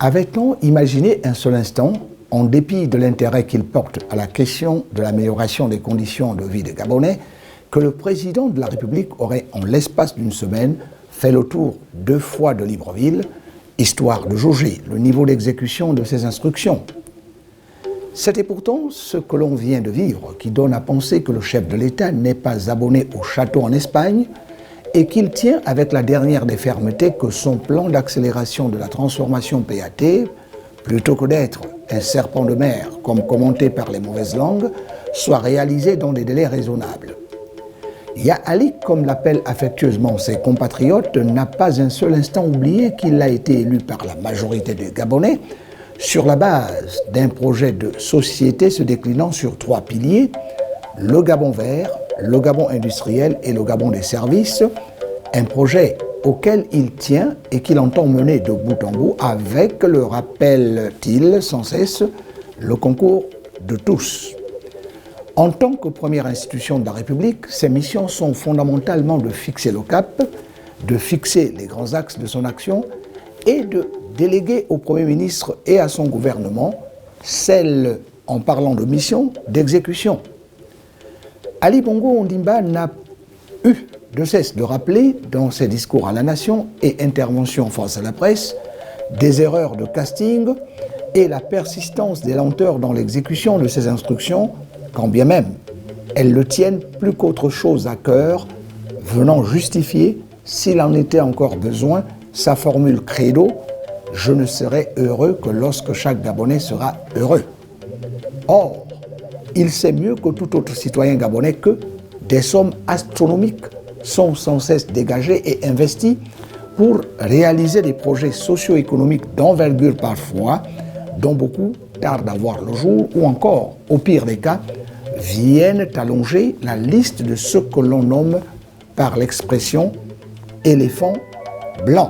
Avait-on imaginé un seul instant, en dépit de l'intérêt qu'il porte à la question de l'amélioration des conditions de vie des Gabonais, que le président de la République aurait, en l'espace d'une semaine, fait le tour 2 fois de Libreville, histoire de jauger le niveau d'exécution de ses instructions? C'était pourtant ce que l'on vient de vivre qui donne à penser que le chef de l'État n'est pas abonné au château en Espagne et qu'il tient avec la dernière des fermetés que son plan d'accélération de la transformation PAT, plutôt que d'être un serpent de mer comme commenté par les mauvaises langues, soit réalisé dans des délais raisonnables. Ya Ali, comme l'appellent affectueusement ses compatriotes, n'a pas un seul instant oublié qu'il a été élu par la majorité des Gabonais sur la base d'un projet de société se déclinant sur 3 piliers, le Gabon vert, le Gabon industriel et le Gabon des services, un projet auquel il tient et qu'il entend mener de bout en bout avec, le rappelle-t-il sans cesse, le concours de tous. En tant que première institution de la République, ses missions sont fondamentalement de fixer le cap, de fixer les grands axes de son action et de déléguer au Premier ministre et à son gouvernement celle, en parlant de mission, d'exécution. Ali Bongo Ondimba n'a eu de cesse de rappeler, dans ses discours à la nation et interventions face à la presse, des erreurs de casting et la persistance des lenteurs dans l'exécution de ses instructions, quand bien même elles le tiennent plus qu'autre chose à cœur, venant justifier, s'il en était encore besoin, sa formule credo « Je ne serai heureux que lorsque chaque Gabonais sera heureux ». Or, il sait mieux que tout autre citoyen gabonais que des sommes astronomiques sont sans cesse dégagées et investies pour réaliser des projets socio-économiques d'envergure parfois, dont beaucoup tardent à voir le jour, ou encore, au pire des cas, viennent allonger la liste de ce que l'on nomme par l'expression « éléphant blanc ».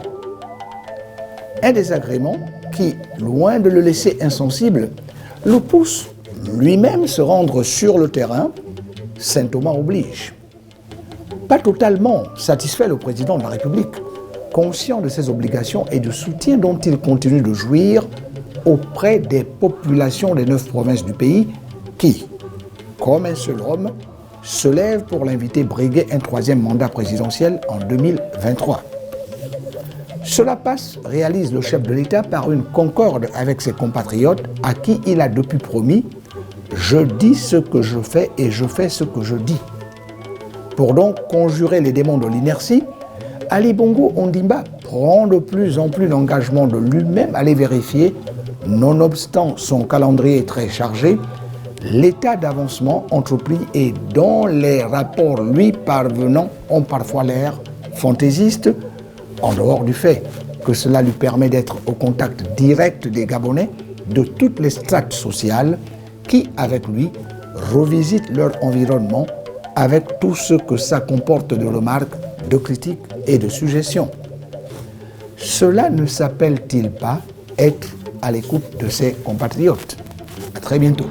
Un désagrément qui, loin de le laisser insensible, le pousse lui-même se rendre sur le terrain, Saint Thomas oblige. Pas totalement satisfait le président de la République, conscient de ses obligations et du soutien dont il continue de jouir auprès des populations des 9 provinces du pays qui, comme un seul homme, se lèvent pour l'inviter briguer un 3e mandat présidentiel en 2023. Cela passe, réalise le chef de l'État, par une concorde avec ses compatriotes à qui il a depuis promis « Je dis ce que je fais et je fais ce que je dis ». Pour donc conjurer les démons de l'inertie, Ali Bongo Ondimba prend de plus en plus l'engagement de lui-même à les vérifier, nonobstant son calendrier très chargé, l'état d'avancement entrepris et dont les rapports lui parvenant ont parfois l'air fantaisistes, en dehors du fait que cela lui permet d'être au contact direct des Gabonais de toutes les strates sociales qui, avec lui, revisitent leur environnement avec tout ce que ça comporte de remarques, de critiques et de suggestions. Cela ne s'appelle-t-il pas être à l'écoute de ses compatriotes? À très bientôt.